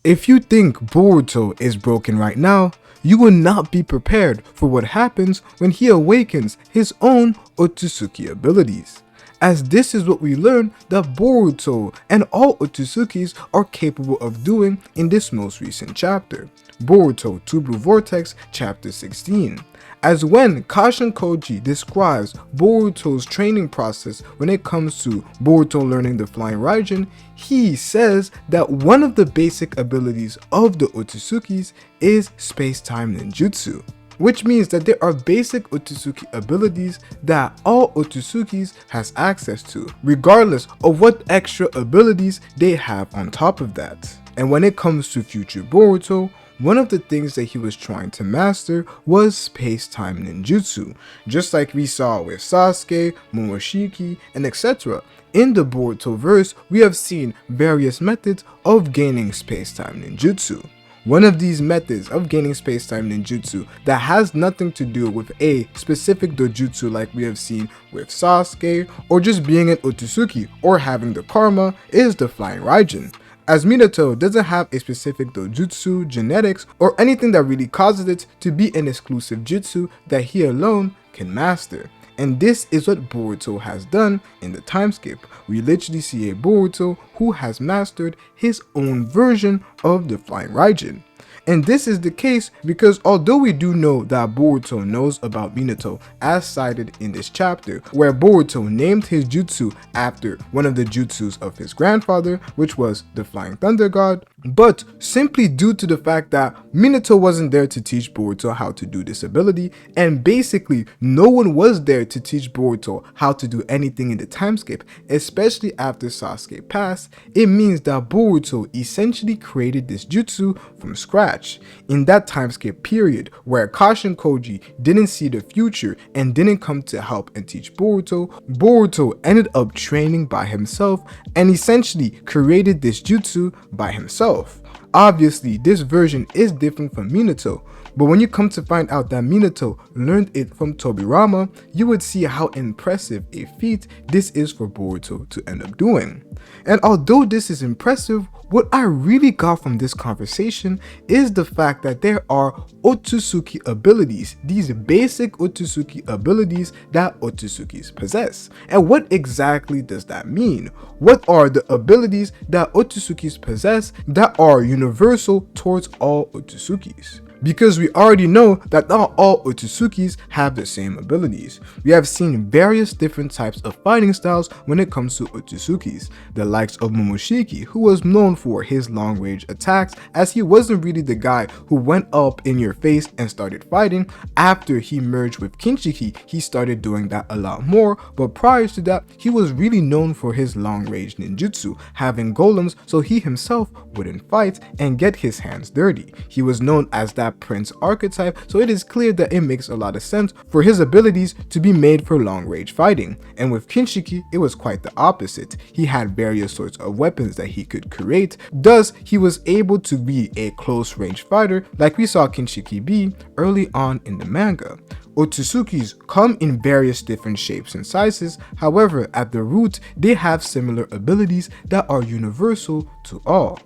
If you think Boruto is broken right now, you will not be prepared for what happens when he awakens his own Otsutsuki abilities, as this is what we learn that Boruto and all Otsutsukis are capable of doing in this most recent chapter, Boruto 2 Blue Vortex chapter 16. As when Kashin Koji describes Boruto's training process when it comes to Boruto learning the Flying Raijin, he says that one of the basic abilities of the Otsutsukis is space-time ninjutsu, which means that there are basic Otsutsuki abilities that all Otsutsukis has access to, regardless of what extra abilities they have on top of that. And when it comes to future Boruto, one of the things that he was trying to master was space-time ninjutsu, just like we saw with Sasuke, Momoshiki, and etc. In the Boruto verse, we have seen various methods of gaining space-time ninjutsu. One of these methods of gaining space-time ninjutsu that has nothing to do with a specific dojutsu like we have seen with Sasuke, or just being an Otsutsuki or having the karma, is the Flying Raijin. As Minato doesn't have a specific dojutsu, genetics, or anything that really causes it to be an exclusive jutsu that he alone can master. And this is what Boruto has done in the timeskip. We literally see a Boruto who has mastered his own version of the Flying Raijin. And this is the case because although we do know that Boruto knows about Minato as cited in this chapter, where Boruto named his jutsu after one of the jutsus of his grandfather, which was the Flying Thunder God, but simply due to the fact that Minato wasn't there to teach Boruto how to do this ability, and basically no one was there to teach Boruto how to do anything in the timeskip, especially after Sasuke passed, it means that Boruto essentially created this jutsu from scratch. In that timeskip period where Kashin Koji didn't see the future and didn't come to help and teach Boruto, Boruto ended up training by himself and essentially created this jutsu by himself. Obviously, this version is different from Minato, but when you come to find out that Minato learned it from Tobirama, you would see how impressive a feat this is for Boruto to end up doing. And although this is impressive, what I really got from this conversation is the fact that there are Otsutsuki abilities, these basic Otsutsuki abilities that Otsutsukis possess. And what exactly does that mean? What are the abilities that Otsutsukis possess that are universal towards all Otsutsukis? Because we already know that not all Otsutsuki have the same abilities. We have seen various different types of fighting styles when it comes to Otsutsuki. The likes of Momoshiki, who was known for his long range attacks, as he wasn't really the guy who went up in your face and started fighting. After he merged with Kinshiki, he started doing that a lot more, but prior to that, he was really known for his long range ninjutsu, having golems so he himself wouldn't fight and get his hands dirty. He was known as that Prince archetype, so it is clear that it makes a lot of sense for his abilities to be made for long range fighting. And with Kinshiki, it was quite the opposite. He had various sorts of weapons that he could create, thus he was able to be a close range fighter like we saw Kinshiki be early on in the manga. Otsutsukis come in various different shapes and sizes, however at the root they have similar abilities that are universal to all.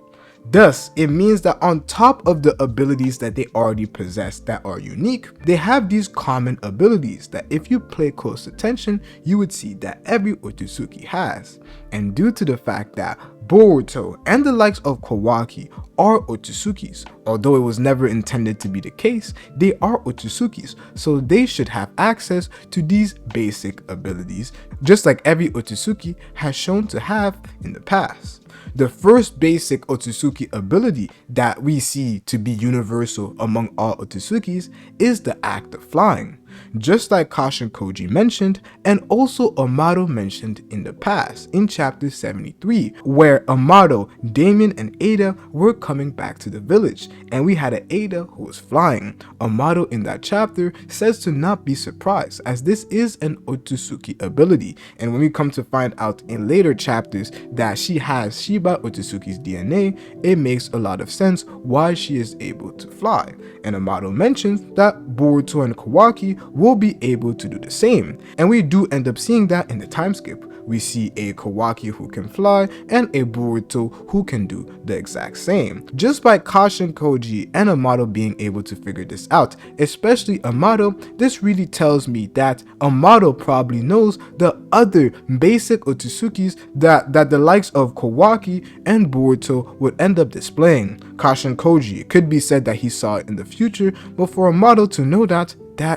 Thus, it means that on top of the abilities that they already possess that are unique, they have these common abilities that if you pay close attention, you would see that every Otsutsuki has. And due to the fact that Boruto and the likes of Kawaki are Otsutsukis, although it was never intended to be the case, they are Otsutsukis, so they should have access to these basic abilities, just like every Otsutsuki has shown to have in the past. The first basic Otsutsuki ability that we see to be universal among all Otsutsukis is the act of flying. Just like Kashin Koji mentioned, and also Amado mentioned in the past in chapter 73, where Amado, Damien, and Ada were coming back to the village, and we had an Ada who was flying. Amado in that chapter says to not be surprised, as this is an Otsutsuki ability, and when we come to find out in later chapters that she has Shiba Otsutsuki's DNA, it makes a lot of sense why she is able to fly. And Amado mentions that Boruto and Kawaki will be able to do the same, and we do end up seeing that in the timeskip. we see a Kawaki who can fly and a Boruto who can do the exact same. Just by Kashin Koji and Amato being able to figure this out, especially Amato, this really tells me that Amato probably knows the other basic Otsutsukis that the likes of Kawaki and Boruto would end up displaying. Kashin Koji, it could be said that he saw it in the future, but for Amato to know that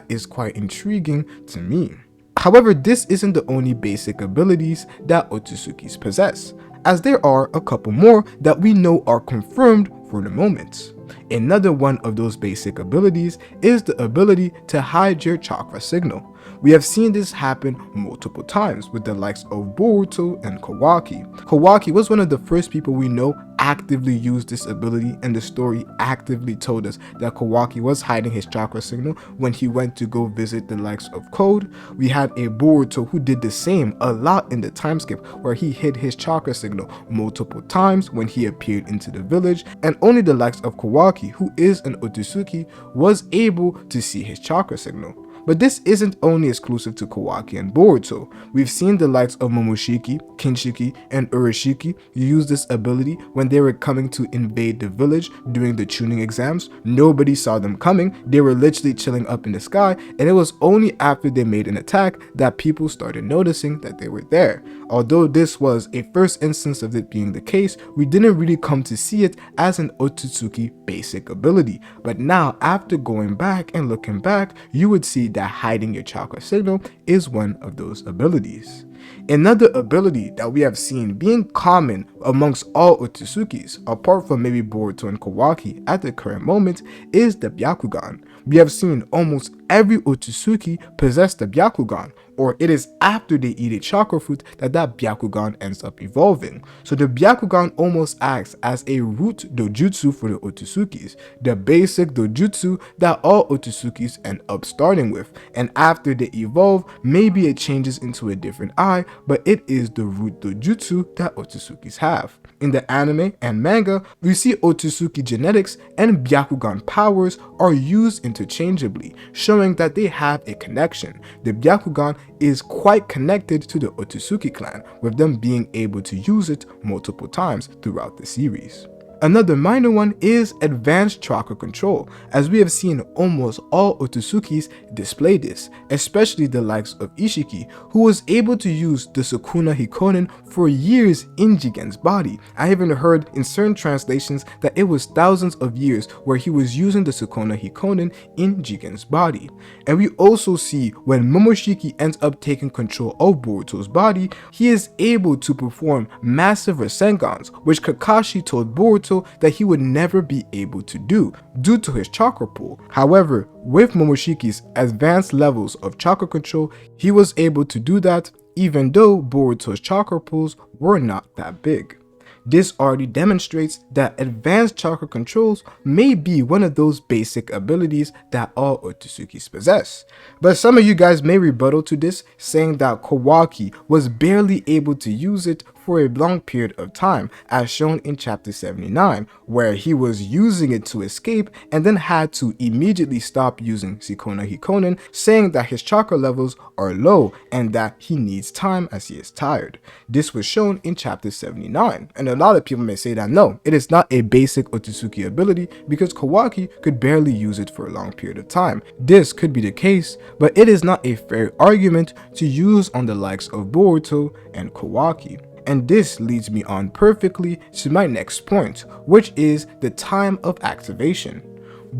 is quite intriguing to me. However, this isn't the only basic abilities that Otsutsukis possess, as there are a couple more that we know are confirmed for the moment. Another one of those basic abilities is the ability to hide your chakra signal. We have seen this happen multiple times with the likes of Boruto and Kawaki. Kawaki was one of the first people we know actively used this ability, and the story actively told us that Kawaki was hiding his chakra signal when he went to go visit the likes of Code. We had a Boruto who did the same a lot in the time skip, where he hid his chakra signal multiple times when he appeared into the village, and only the likes of Kawaki, who is an Otsutsuki, was able to see his chakra signal. But this isn't only exclusive to Kawaki and Boruto. We've seen the likes of Momoshiki, Kinshiki, and Urashiki use this ability when they were coming to invade the village during the tuning exams. Nobody saw them coming, they were literally chilling up in the sky, and it was only after they made an attack that people started noticing that they were there. Although this was a first instance of it being the case, we didn't really come to see it as an Otsutsuki basic ability. But now, after going back and looking back, you would see that hiding your chakra signal is one of those abilities. Another ability that we have seen being common amongst all Otsutsukis, apart from maybe Boruto and Kawaki at the current moment, is the Byakugan. We have seen almost every Otsutsuki possess the Byakugan, or it is after they eat a chakra fruit that Byakugan ends up evolving. So the Byakugan almost acts as a root dojutsu for the Otsutsukis, the basic dojutsu that all Otsutsukis end up starting with, and after they evolve, maybe it changes into a different eye, but it is the root dojutsu that Otsutsukis have. In the anime and manga, we see Otsutsuki genetics and Byakugan powers are used interchangeably, showing that they have a connection. The Byakugan is quite connected to the Otsutsuki clan, with them being able to use it multiple times throughout the series. Another minor one is advanced chakra control, as we have seen almost all Otsutsukis display this, especially the likes of Ishiki, who was able to use the Sukuna Hikonen for years in Jigen's body. I even heard in certain translations that it was thousands of years where he was using the Sukuna Hikonen in Jigen's body. And we also see when Momoshiki ends up taking control of Boruto's body, he is able to perform massive Rasengans, which Kakashi told Boruto that he would never be able to do due to his chakra pool. However, with Momoshiki's advanced levels of chakra control, he was able to do that even though Boruto's chakra pools were not that big. This already demonstrates that advanced chakra controls may be one of those basic abilities that all Otsutsukis possess. But some of you guys may rebuttal to this, saying that Kawaki was barely able to use it for a long period of time, as shown in chapter 79, where he was using it to escape and then had to immediately stop using Sukuna Hikonen, saying that his chakra levels are low and that he needs time as he is tired. This was shown in chapter 79, and a lot of people may say that no, it is not a basic Otsutsuki ability because Kawaki could barely use it for a long period of time. This could be the case, but it is not a fair argument to use on the likes of Boruto and Kawaki. And this leads me on perfectly to my next point, which is the time of activation.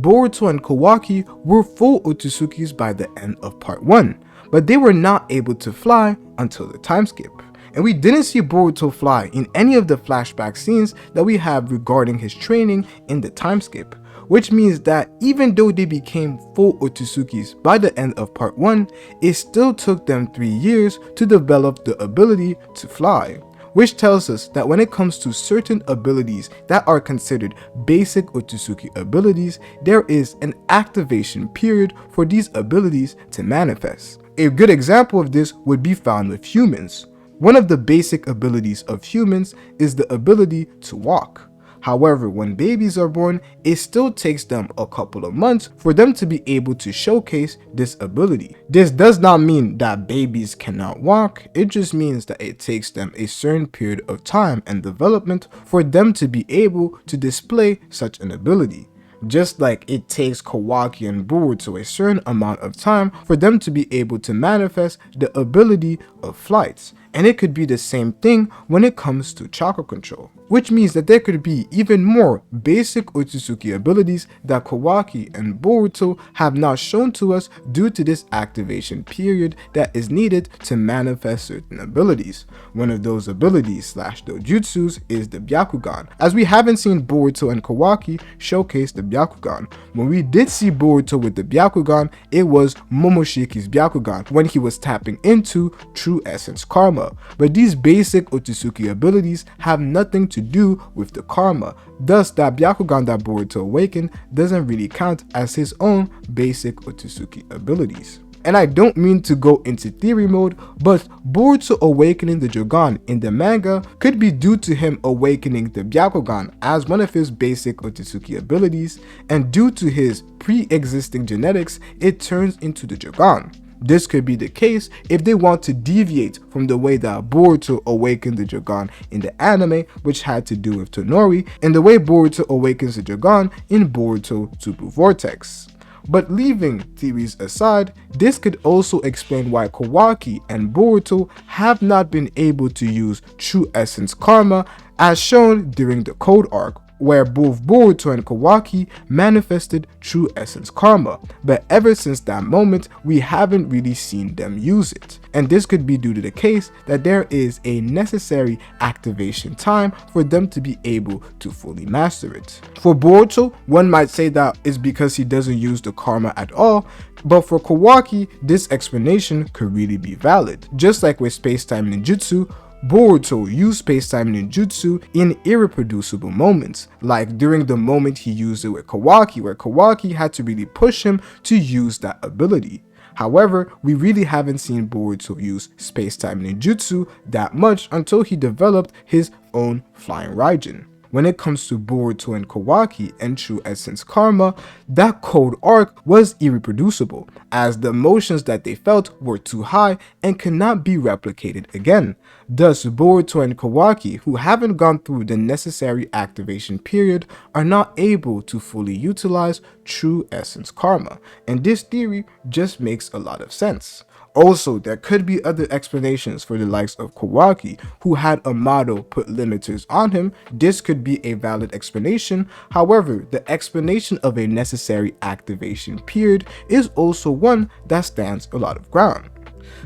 Boruto and Kawaki were full Otsutsukis by the end of part 1, but they were not able to fly until the time skip. And we didn't see Boruto fly in any of the flashback scenes that we have regarding his training in the time skip, which means that even though they became full Otsutsukis by the end of part 1, it still took them 3 years to develop the ability to fly. Which tells us that when it comes to certain abilities that are considered basic Otsutsuki abilities, there is an activation period for these abilities to manifest. A good example of this would be found with humans. One of the basic abilities of humans is the ability to walk. However, when babies are born, it still takes them a couple of months for them to be able to showcase this ability. This does not mean that babies cannot walk, it just means that it takes them a certain period of time and development for them to be able to display such an ability. Just like it takes Kawaki and Boruto a certain amount of time for them to be able to manifest the ability of flight. And it could be the same thing when it comes to chakra control, which means that there could be even more basic Otsutsuki abilities that Kawaki and Boruto have not shown to us due to this activation period that is needed to manifest certain abilities. One of those abilities / dojutsus is the Byakugan, as we haven't seen Boruto and Kawaki showcase the Byakugan. When we did see Boruto with the Byakugan, it was Momoshiki's Byakugan when he was tapping into True Essence Karma. But these basic Otsutsuki abilities have nothing to do with the karma, thus that Byakugan that Boruto awakened doesn't really count as his own basic Otsutsuki abilities. And I don't mean to go into theory mode, but Boruto awakening the Jogan in the manga could be due to him awakening the Byakugan as one of his basic Otsutsuki abilities, and due to his pre-existing genetics, it turns into the Jogan. This could be the case if they want to deviate from the way that Boruto awakened the Jogan in the anime, which had to do with Tonori, and the way Boruto awakens the Jogan in Boruto Super Vortex. But leaving theories aside, this could also explain why Kawaki and Boruto have not been able to use True Essence Karma as shown during the Code Arc, where both Boruto and Kawaki manifested True Essence Karma, but ever since that moment, we haven't really seen them use it. And this could be due to the case that there is a necessary activation time for them to be able to fully master it. For Boruto, one might say that it's because he doesn't use the Karma at all, but for Kawaki, this explanation could really be valid. Just like with Space-Time Ninjutsu, Boruto used space-time ninjutsu in irreproducible moments, like during the moment he used it with Kawaki, where Kawaki had to really push him to use that ability. However, we really haven't seen Boruto use space-time ninjutsu that much until he developed his own flying Raijin. When it comes to Boruto and Kawaki and True Essence Karma, that Code Arc was irreproducible, as the emotions that they felt were too high and cannot be replicated again. Thus, Boruto and Kawaki, who haven't gone through the necessary activation period, are not able to fully utilize True Essence Karma, and this theory just makes a lot of sense. Also, there could be other explanations for the likes of Kawaki, who had Amado put limiters on him. This could be a valid explanation. However, the explanation of a necessary activation period is also one that stands a lot of ground.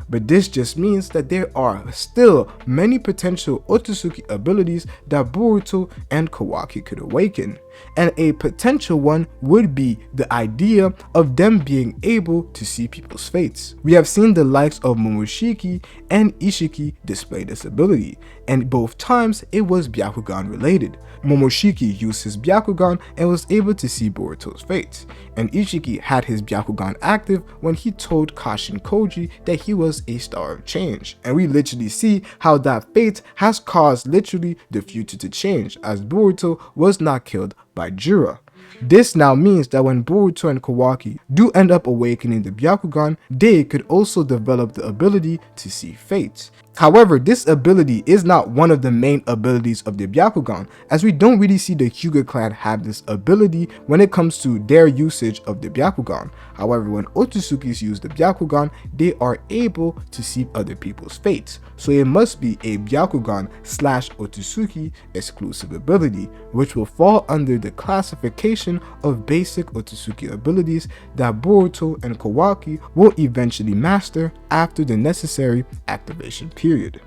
But this just means that there are still many potential Otsutsuki abilities that Boruto and Kawaki could awaken, and a potential one would be the idea of them being able to see people's fates. We have seen the likes of Momoshiki and Ishiki display this ability, and both times it was Byakugan related. Momoshiki used his Byakugan and was able to see Boruto's fate, and Ishiki had his Byakugan active when he told Kashin Koji that he was a star of change, and we literally see how that fate has caused literally the future to change, as Boruto was not killed by Jura. This now means that when Boruto and Kawaki do end up awakening the Byakugan, they could also develop the ability to see fate. However, this ability is not one of the main abilities of the Byakugan, as we don't really see the Hyuga clan have this ability when it comes to their usage of the Byakugan. However, when Otsutsukis use the Byakugan, they are able to see other people's fates. So it must be a Byakugan / Otsutsuki exclusive ability, which will fall under the classification of basic Otsutsuki abilities that Boruto and Kawaki will eventually master after the necessary activation period.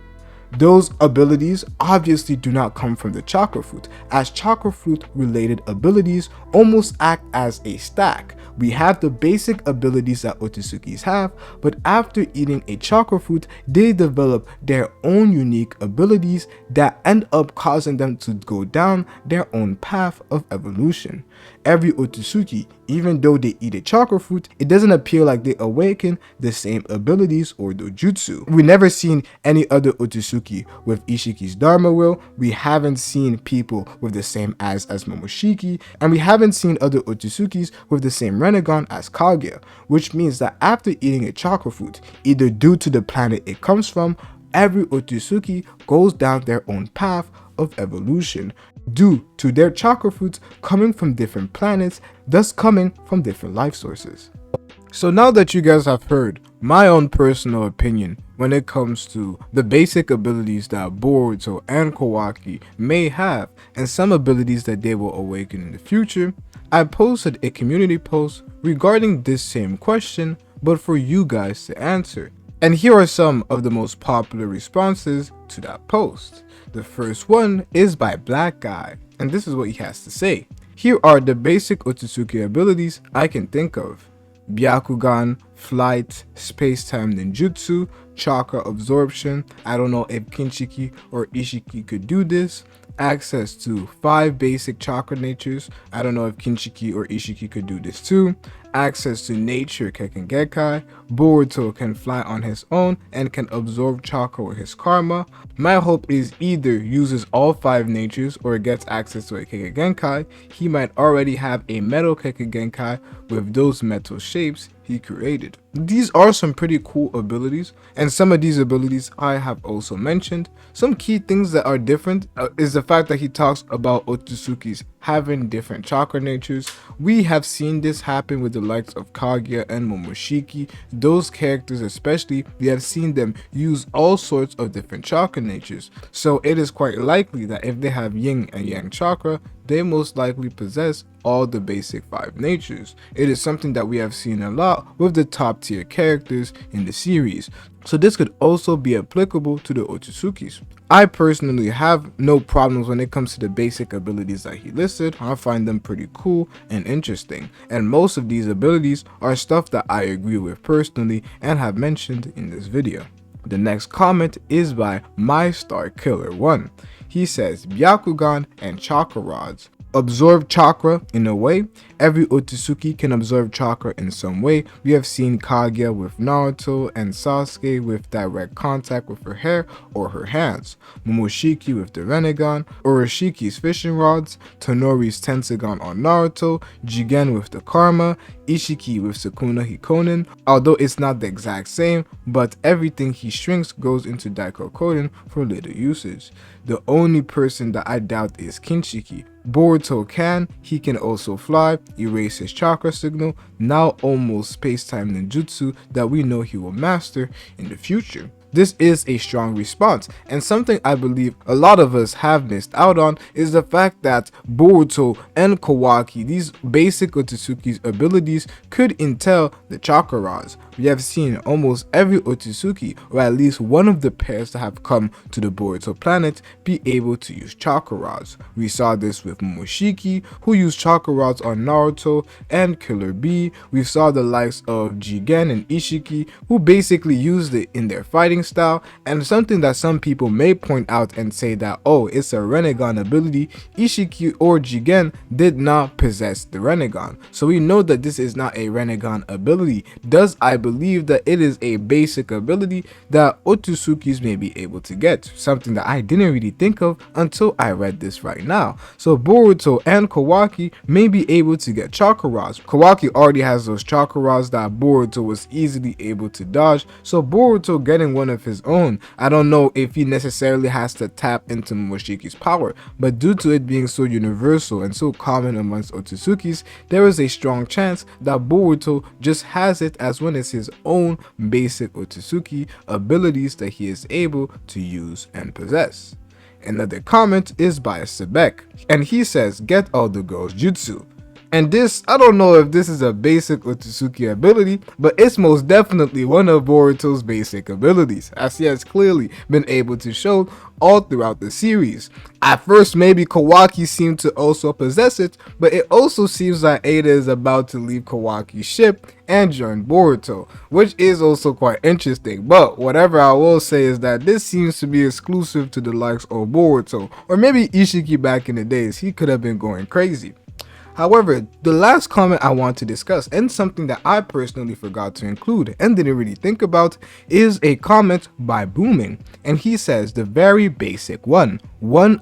Those abilities obviously do not come from the chakra fruit, as chakra fruit related abilities almost act as a stack. We have the basic abilities that Otsutsukis have, but after eating a chakra fruit, they develop their own unique abilities that end up causing them to go down their own path of evolution. Every Otsutsuki, Even though they eat a chakra fruit, it doesn't appear like they awaken the same abilities or dojutsu. We never seen any other Otsutsuki with Ishiki's Dharma Will, we haven't seen people with the same eyes as Momoshiki, and we haven't seen other Otsutsukis with the same Rinnegan as Kaguya, which means that after eating a chakra fruit, either due to the planet it comes from, every Otsutsuki goes down their own path of evolution due to their chakra fruits coming from different planets, thus coming from different life sources. So now that you guys have heard my own personal opinion when it comes to the basic abilities that Boruto and Kawaki may have and some abilities that they will awaken in the future, I posted a community post regarding this same question, but for you guys to answer. And here are some of the most popular responses to that post. The first one is by Black Guy, and this is what he has to say. Here are the basic Otsutsuki abilities I can think of. Byakugan, Flight, Space-Time Ninjutsu, Chakra Absorption, I don't know if Kinshiki or Ishiki could do this. Access to 5 basic chakra natures, I don't know if Kinshiki or Ishiki could do this too. Access to nature Kekkei, Boruto can fly on his own and can absorb chakra with his karma. My hope is either uses all 5 natures or gets access to a Kekkei. He might already have a metal Kekkei with those metal shapes he created. These are some pretty cool abilities, and some of these abilities I have also mentioned. Some key things that are different is the fact that he talks about Otsutsukis having different chakra natures. We have seen this happen with the likes of Kaguya and Momoshiki. Those characters especially, we have seen them use all sorts of different chakra natures. So it is quite likely that if they have yin and yang chakra, they most likely possess all the basic 5 natures. It is something that we have seen a lot with the top tier characters in the series. So this could also be applicable to the Otsutsukis. I personally have no problems when it comes to the basic abilities that he listed. I find them pretty cool and interesting. And most of these abilities are stuff that I agree with personally and have mentioned in this video. The next comment is by MyStarKiller1. He says Byakugan and Chakra Rods. Absorb chakra in a way. Every Otsutsuki can absorb chakra in some way. We have seen Kaguya with Naruto and Sasuke with direct contact with her hair or her hands, Momoshiki with the Rinnegan, Urashiki's fishing rods, Tonori's Tensagon on Naruto, Jigen with the Karma, Ishiki with Sukuna Hikonen, although it's not the exact same, but everything he shrinks goes into Daikokoden for later usage. The only person that I doubt is Kinshiki. Boruto can, he can also fly, erase his chakra signal, now almost space-time ninjutsu that we know he will master in the future. This is a strong response, and something I believe a lot of us have missed out on is the fact that Boruto and Kawaki, these basic Otsutsuki's abilities, could entail the chakra rods. We have seen almost every Otsutsuki, or at least one of the pairs that have come to the Boruto planet, be able to use chakra rods. We saw this with Momoshiki, who used chakra rods on Naruto and Killer Bee. We saw the likes of Jigen and Ishiki, who basically used it in their fighting style, and something that some people may point out and say that, oh, it's a Rinnegan ability. Ishiki or Jigen did not possess the Rinnegan, so we know that this is not a Rinnegan ability. Thus, I believe that it is a basic ability that Otsutsukis may be able to get, something that I didn't really think of until I read this right now. So Boruto and Kawaki may be able to get chakra rods. Kawaki already has those chakra rods that Boruto was easily able to dodge, so Boruto getting one of his own, I don't know if he necessarily has to tap into Momoshiki's power, but due to it being so universal and so common amongst Otsutsuki's, there is a strong chance that Boruto just has it as one of his own basic Otsutsuki abilities that he is able to use and possess. Another comment is by Sebek, and he says, get all the girls jutsu. And this, I don't know if this is a basic Otsutsuki ability, but it's most definitely one of Boruto's basic abilities, as he has clearly been able to show all throughout the series. At first, maybe Kawaki seemed to also possess it, but it also seems like Ada is about to leave Kawaki's ship and join Boruto, which is also quite interesting. But whatever I will say is that this seems to be exclusive to the likes of Boruto, or maybe Ishiki back in the days. He could have been going crazy. However, the last comment I want to discuss, and something that I personally forgot to include and didn't really think about, is a comment by Booming, and he says the very basic one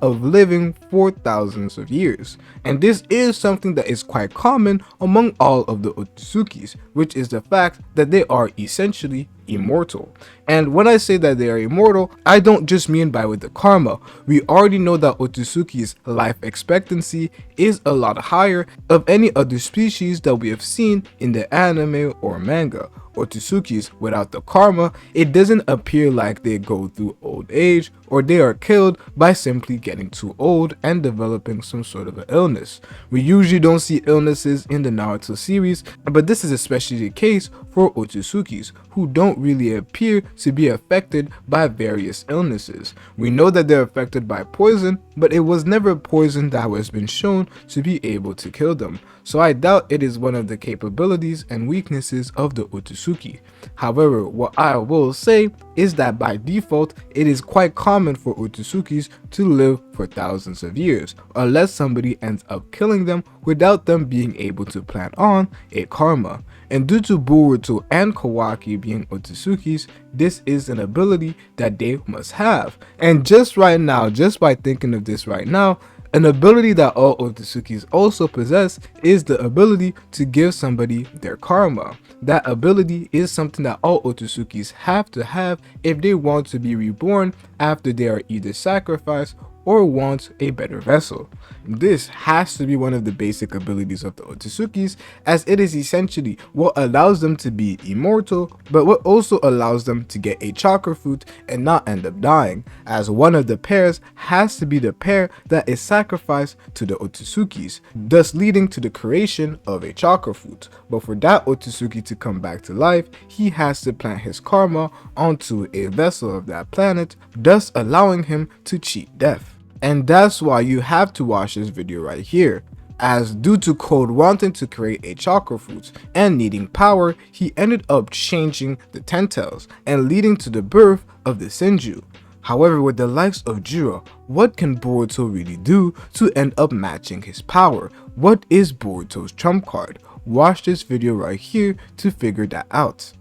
of living for thousands of years. And this is something that is quite common among all of the Otsutsukis, which is the fact that they are essentially immortal. And when I say that they are immortal, I don't just mean by with the karma. We already know that Otsutsuki's life expectancy is a lot higher of any other species that we have seen in the anime or manga. Otsutsukis without the karma, it doesn't appear like they go through old age or they are killed by simply getting too old and developing some sort of an illness. We usually don't see illnesses in the Naruto series, but this is especially the case for Otsutsuki, who don't really appear to be affected by various illnesses. We know that they're affected by poison, but it was never poison that has been shown to be able to kill them. So I doubt it is one of the capabilities and weaknesses of the Otsutsuki. However, what I will say is that by default, it is quite common for Otsutsukis to live for thousands of years, unless somebody ends up killing them without them being able to plant on a karma. And due to Boruto and Kawaki being Otsutsukis, this is an ability that they must have. And just right now, just by thinking of this right now, an ability that all Otsukis also possess is the ability to give somebody their karma. That ability is something that all Otsukis have to have if they want to be reborn after they are either sacrificed or want a better vessel. This has to be one of the basic abilities of the Otsukis, as it is essentially what allows them to be immortal, but what also allows them to get a chakra fruit and not end up dying, as one of the pairs has to be the pair that is sacrificed to the Otsukis, thus leading to the creation of a chakra fruit. But for that Otsutsuki to come back to life, he has to plant his karma onto a vessel of that planet, thus allowing him to cheat death. And that's why you have to watch this video right here, as due to Code wanting to create a chakra fruit and needing power, he ended up changing the Ten Tails and leading to the birth of the Senju. However, with the likes of Jura, what can Boruto really do to end up matching his power? What is Boruto's trump card? Watch this video right here to figure that out.